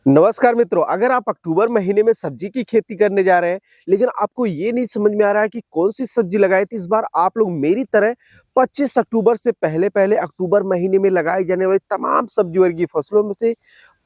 नमस्कार मित्रों, अगर आप अक्टूबर महीने में सब्जी की खेती करने जा रहे हैं, लेकिन आपको ये नहीं समझ में आ रहा है कि कौन सी सब्जी लगाएं, तो इस बार आप लोग मेरी तरह 25 अक्टूबर से पहले-पहले अक्टूबर महीने में लगाई जाने वाली तमाम सब्जी वर्गीय फसलों में से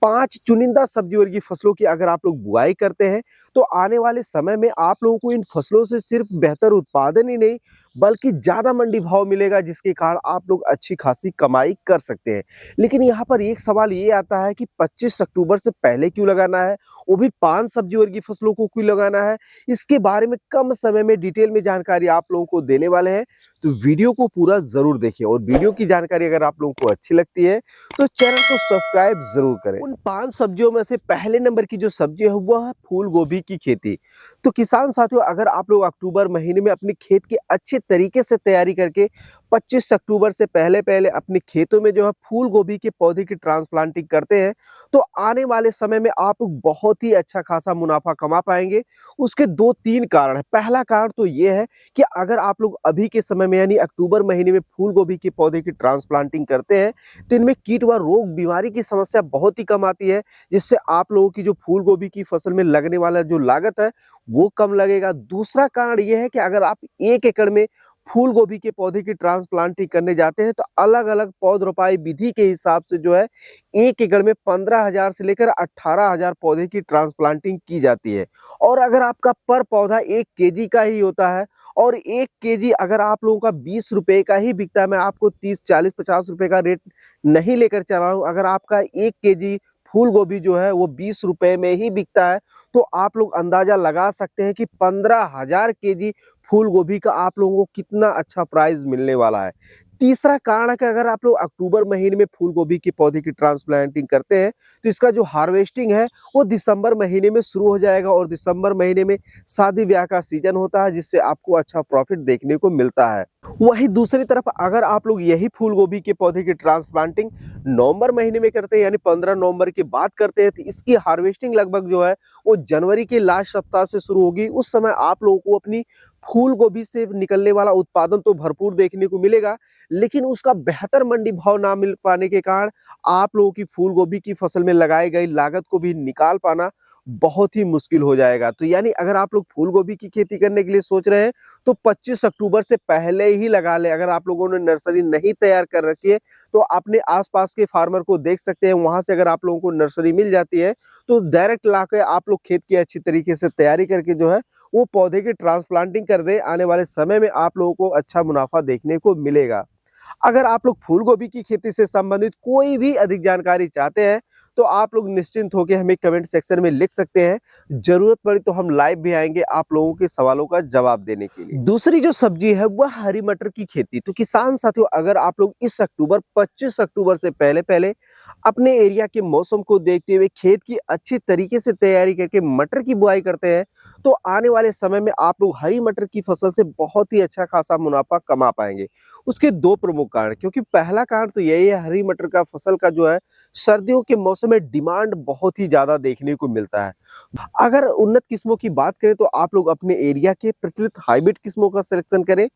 5 चुनिंदा सब्जी वर्गीय फसलों की अगर आप लोग बुआई करते हैं, तो आने वाले समय में आप लोगों को इन फसलों से सिर्फ बेहतर उत्पादन ही नहीं, बल्कि ज़्यादा मंडी भाव मिलेगा, जिसके कारण आप लोग अच्छी खासी कमाई कर सकते हैं। लेकिन यहाँ पर एक सवाल ये आता है कि 25 अक्टूबर से पहले क्यों लगाना है? वो भी 5 सब्जी वर्गीय फसलों को क्यों लगाना है? इसके बारे में कम समय में डिटेल में जानकारी आप लोगों को देने वाले हैं, तो वीडियो को पूरा ज़रूर देखें और वीडियो की जानकारी अगर आप लोगों को अच्छी लगती है, तो चैनल को सब्सक्राइब ज़रूर करें। उन 5 सब्जियों में से पहले नंबर की जो सब्जी है, वह है फूल गोभी की खेती। तो किसान साथियों, अगर आप लोग अक्टूबर महीने में अपने खेत की अच्छे तरीके से तैयारी करके 25 अक्टूबर से पहले-पहले अपने खेतों में जो है फूल गोभी के पौधे की ट्रांसप्लांटिंग करते हैं, तो आने वाले समय में आप बहुत ही अच्छा खासा मुनाफा कमा पाएँगे। उसके 2-3 कारण हैं। पहला कारण तो ये है कि अगर आप लोग अभी के समय में यानी अक्टूबर महीने में फूल गोभी के पौधे की ट्रांसप्लांटिंग करते हैं, तो इनमें कीट व रोग बीमारी की समस्या बहुत ही कम आती है, जिससे आप लोगों की जो फूल गोभी की फसल में लगने वाला जो लागत है, वो कम लगेगा। दूसरा कारण ये है कि अगर आप 1 एकड़ में फूल गोभी के पौधे की ट्रांसप्लांटिंग करने जाते हैं, तो अलग-अलग पौध रोपाई विधि के हिसाब से जो है 1 एकड़ में 15,000 से लेकर 18,000 पौधे की ट्रांसप्लांटिंग की जाती है। और अगर आपका पर पौधा 1 केजी का ही होता है और 1 केजी अगर आप लोगों का ₹20 का ही बिकता है, मैं आपको 30, 40, ₹50 का रेट नहीं लेकर चल रहा हूँ। अगर आपका 1 केजी फूल गोभी जो है वो ₹20 में ही बिकता है, तो आप लोग अंदाज़ा लगा सकते हैं कि 15,000 केजी फूल गोभी का आप लोगों को कितना अच्छा प्राइस मिलने वाला है। तीसरा कारण है कि अगर आप लोग अक्टूबर महीने में फूल गोभी के पौधे की ट्रांसप्लांटिंग करते हैं, तो इसका जो हार्वेस्टिंग है, वो दिसंबर महीने में शुरू हो जाएगा और दिसंबर महीने में शादी-ब्याह का सीज़न होता है, जिससे आपको अच्छा प्रॉफ़िट देखने को मिलता है। वहीं दूसरी तरफ अगर आप लोग यही फूल गोभी के पौधे की ट्रांसप्लांटिंग नवंबर महीने में करते हैं, यानी 15 नवंबर के बाद करते हैं, तो इसकी हार्वेस्टिंग लगभग जो है, वो जनवरी के लास्ट सप्ताह से शुरू होगी। उस समय आप लोगों को अपनी फूल गोभी से निकलने वाला उत्पादन तो भरपूर देखने को मिलेगा, लेकिन उसका बेहतर मंडी भाव ना मिल पाने के कारण आप लोगों की फूल गोभी की फसल में लगाई गई लागत को भी निकाल पाना बहुत ही मुश्किल हो जाएगा। तो यानी अगर आप लोग फूल गोभी की खेती करने के लिए सोच रहे हैं, तो 25 अक्टूबर से पहले ही लगा लें। अगर आप लोगों ने नर्सरी नहीं तैयार कर रखी है, तो अपने आस-पास के फार्मर को देख सकते हैं, वहाँ से अगर आप लोगों को नर्सरी मिल जाती है, तो डायरेक्ट लाके आप लोग खेत की अच्छी तरीके से तैयारी करके जो है, वो पौधे की ट्रांसप्लांटिंग कर दें। आने वाले समय में आप लोगों को अच्छा मुनाफा देखने को मिलेगा। अगर आप लोग फूल गोभी की खेती से संबंधित कोई भी अधिक जानकारी चाहते हैं, तो आप लोग निश्चिंत होकर हमें कमेंट सेक्शन में लिख सकते हैं। जरूरत पड़ी तो हम लाइव भी आएंगे आप लोगों के सवालों का जवाब देने के लिए। दूसरी जो सब्जी है वह हरी मटर की खेती। तो किसान साथियों, अगर आप लोग इस अक्टूबर 25 अक्टूबर से पहले अपने एरिया के मौसम को देखते हुए खेत की अच्छी तरीके से तैयारी करके मटर की बुआई करते हैं, तो आने वाले समय में आप लोग हरी मटर की फसल से बहुत ही अच्छा खासा मुनाफा कमा पाएंगे। उसके 2 प्रमुख कारण, क्योंकि पहला कारण तो यही है, हरी मटर का फसल का जो है सर्दियों के मौसम में डिमांड बहुत ही ज़्यादा देखने को मिलता है। अगर उन्नत किस्मों की बात करें, तो आप लोग अपने एरिया के प्रचलित हाइब्रिड किस्मों का सिलेक्शन करें,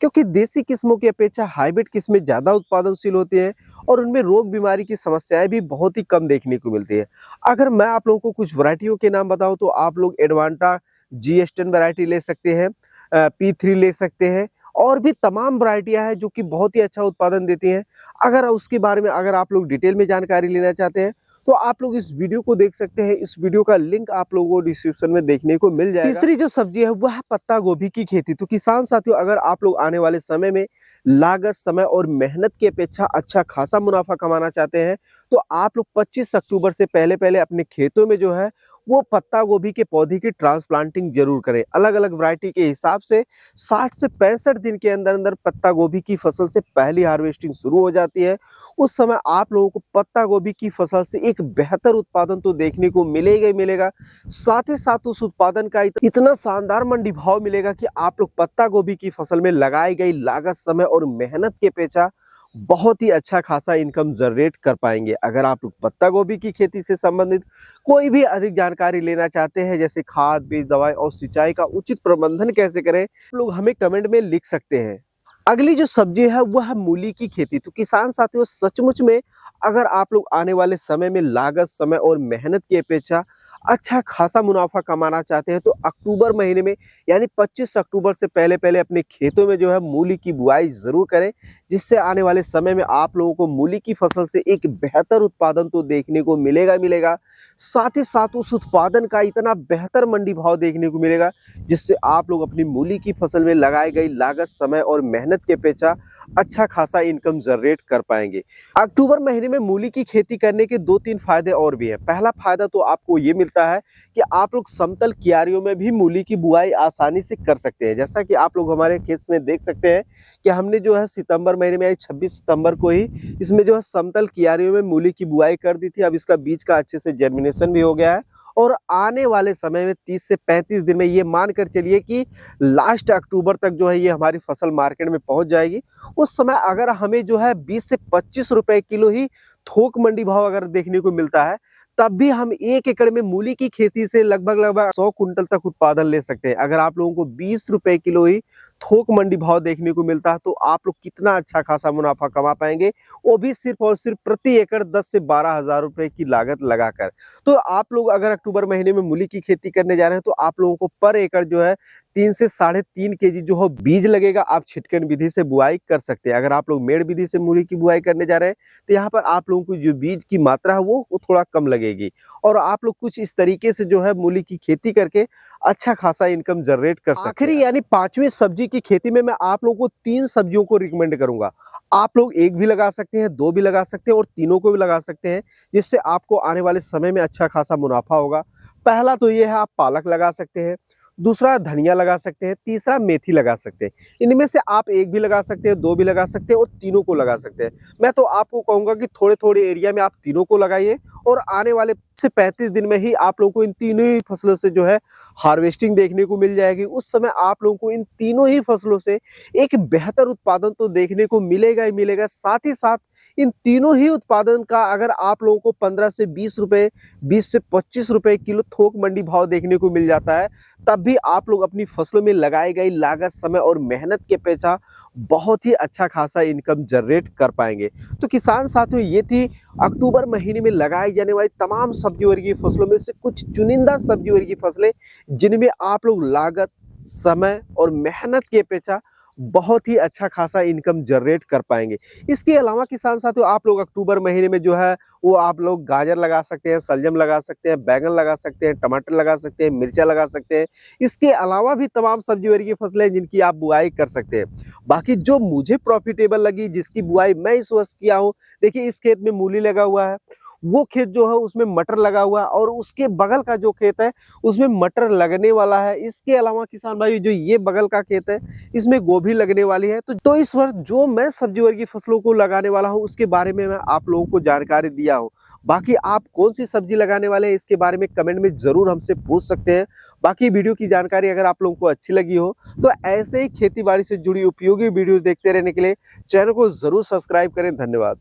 क्योंकि देसी किस्मों की अपेक्षा हाइब्रिड किस्में ज़्यादा उत्पादनशील होती हैं और उनमें रोग बीमारी की समस्याएं भी बहुत ही कम देखने को मिलती है। अगर मैं आप लोगों को कुछ वैरायटियों के नाम बताऊं, तो आप लोग एडवांटा GS10 वैरायटी ले सकते हैं, P3 ले सकते हैं, और भी तमाम वैरायटियां हैं जो कि बहुत ही अच्छा उत्पादन देती हैं। अगर उसके बारे में अगर आप लोग डिटेल में जानकारी लेना चाहते हैं, तो आप लोग इस वीडियो को देख सकते हैं। इस वीडियो का लिंक आप लोगों को डिस्क्रिप्शन में देखने को मिल जाएगा। तीसरी जो सब्जी है वह है पत्ता गोभी की खेती। तो किसान साथियों, अगर आप लोग आने वाले समय में लागत, समय और मेहनत की अपेक्षा अच्छा खासा मुनाफा कमाना चाहते हैं, तो आप लोग 25 अक्टूबर से पहले अपने खेतों में जो है वो पत्ता गोभी के पौधे की ट्रांसप्लांटिंग जरूर करें। अलग-अलग वैरायटी के हिसाब से 60 से 65 दिन के अंदर पत्ता गोभी की फसल से पहली हार्वेस्टिंग शुरू हो जाती है। उस समय आप लोगों को पत्ता गोभी की फसल से एक बेहतर उत्पादन तो देखने को मिलेगा ही मिलेगा। साथ ही साथ उस उत्पादन का इतना शानदार मंडी भाव मिलेगा कि आप लोग पत्ता गोभी की फसल में लगाई गई लागत, समय और मेहनत के अपेक्षा बहुत ही अच्छा खासा इनकम जनरेट कर पाएंगे। अगर आप लोग पत्ता गोभी की खेती से संबंधित कोई भी अधिक जानकारी लेना चाहते हैं, जैसे खाद, बीज, दवाई और सिंचाई का उचित प्रबंधन कैसे करें, आप लोग हमें कमेंट में लिख सकते हैं। अगली जो सब्जी है वह है मूली की खेती। तो किसान साथियों, सचमुच में अगर आप लोग आने वाले समय में लागत, समय और मेहनत की अपेक्षा अच्छा खासा मुनाफा कमाना चाहते हैं तो अक्टूबर महीने में यानी 25 अक्टूबर से पहले-पहले अपने खेतों में जो है मूली की बुआई ज़रूर करें, जिससे आने वाले समय में आप लोगों को मूली की फसल से एक बेहतर उत्पादन तो देखने को मिलेगा ही मिलेगा। साथ ही साथ उस उत्पादन का इतना बेहतर मंडी भाव देखने को मिलेगा, जिससे आप लोग अपनी मूली की फसल में लगाई गई लागत, समय और मेहनत की अपेक्षा अच्छा खासा इनकम जनरेट कर पाएँगे। अक्टूबर महीने में मूली की खेती करने के 2-3 फायदे और भी हैं। पहला फायदा तो आपको ये मिलता है कि आप लोग समतल क्यारियों में भी मूली की बुआई आसानी से कर सकते हैं। जैसा कि आप लोग हमारे खेत में देख सकते हैं कि हमने जो है सितंबर महीने में 26 सितंबर को ही इसमें जो है समतल क्यारियों में मूली की बुआई कर दी थी। अब इसका बीज का अच्छे से जर्मिनेशन भी हो गया है और आने वाले समय में 30 से 35 दिन में ये मान कर चलिए कि लास्ट अक्टूबर तक जो है ये हमारी फसल मार्केट में पहुंच जाएगी। उस समय अगर हमें जो है 20 से 25 रुपए किलो ही थोक मंडी भाव अगर देखने को मिलता है, तब भी हम 1 एकड़ में मूली की खेती से लगभग 100 कुंटल तक उत्पादन ले सकते हैं। अगर आप लोगों को 20 रुपए किलो ही थोक मंडी भाव देखने को मिलता है तो आप लोग कितना अच्छा खासा मुनाफा कमा पाएंगे, वो भी सिर्फ और सिर्फ प्रति एकड़ 10 से 12,000 रुपए की लागत लगाकर। तो आप लोग अगर अक्टूबर महीने में मूली की खेती करने जा रहे हैं तो आप लोगों को पर एकड़ जो है 3 से 3.5 केजी जो है बीज लगेगा। आप छिटकन विधि से बुआई कर सकते हैं। अगर आप लोग मेड़ विधि से मूली की बुआई करने जा रहे हैं तो यहाँ पर आप लोगों को जो बीज की मात्रा है वो थोड़ा कम लगेगी और आप लोग कुछ इस तरीके से जो है मूली की खेती करके अच्छा खासा इनकम जनरेट कर सकते हैं। आखिरी यानी 5वीं सब्जी की खेती में मैं आप लोगों को 3 सब्जियों को रिकमेंड करूंगा। आप लोग एक भी लगा सकते हैं, 2 भी लगा सकते हैं और तीनों को भी लगा सकते हैं, जिससे आपको आने वाले समय में अच्छा खासा मुनाफा होगा। पहला तो ये है, आप पालक लगा सकते हैं, दूसरा धनिया लगा सकते हैं, तीसरा मेथी लगा सकते हैं। इनमें से आप एक भी लगा सकते हैं, 2 भी लगा सकते हैं और तीनों को लगा सकते हैं। मैं तो आपको कहूंगा कि थोड़े-थोड़े एरिया में आप तीनों को लगाइए और आने वाले से 35 दिन में ही आप लोगों को इन तीनों ही फसलों से जो है हार्वेस्टिंग देखने को मिल जाएगी। उस समय आप लोगों को इन तीनों ही फसलों से एक बेहतर उत्पादन तो देखने को मिलेगा ही मिलेगा। साथ ही साथ इन तीनों ही उत्पादन का अगर आप लोगों को 15 से 20 रुपए, 20 से 25 रुपए किलो थोक मंडी भाव देखने को मिल जाता है, तब भी आप लोग अपनी फसलों में लगाई गई लागत, समय और मेहनत के पेशा बहुत ही अच्छा खासा इनकम जनरेट कर पाएंगे। तो किसान साथियों, ये थी अक्टूबर महीने में लगाई जाने वाली तमाम सब्जी वर्गीय फसलों में से कुछ चुनिंदा सब्जी वर्गीय फसलें, जिनमें आप लोग लागत, समय और मेहनत के पेशा बहुत ही अच्छा खासा इनकम जनरेट कर पाएंगे। इसके अलावा किसान साथियों, आप लोग अक्टूबर महीने में जो है वो आप लोग गाजर लगा सकते हैं, सलजम लगा सकते हैं, बैंगन लगा सकते हैं, टमाटर लगा सकते हैं, मिर्चा लगा सकते हैं। इसके अलावा भी तमाम सब्जी वर्गीय फसलें जिनकी आप बुआई कर सकते हैं। बाकी जो मुझे प्रॉफिटेबल लगी, जिसकी बुआई मैं इस वर्ष किया हूँ, देखिए इस खेत में मूली लगा हुआ है, वो खेत जो है उसमें मटर लगा हुआ है और उसके बगल का जो खेत है उसमें मटर लगने वाला है। इसके अलावा किसान भाई, जो ये बगल का खेत है इसमें गोभी लगने वाली है। तो इस वर्ष जो मैं सब्जी वर्गीय फसलों को लगाने वाला हूँ उसके बारे में मैं आप लोगों को जानकारी दिया हूँ। बाकी आप कौन सी सब्जी लगाने वाले हैं इसके बारे में कमेंट में जरूर हमसे पूछ सकते हैं। बाकी वीडियो की जानकारी अगर आप लोगों को अच्छी लगी हो तो ऐसे ही खेती बाड़ी से जुड़ी उपयोगी वीडियो देखते रहने के लिए चैनल को जरूर सब्सक्राइब करें। धन्यवाद।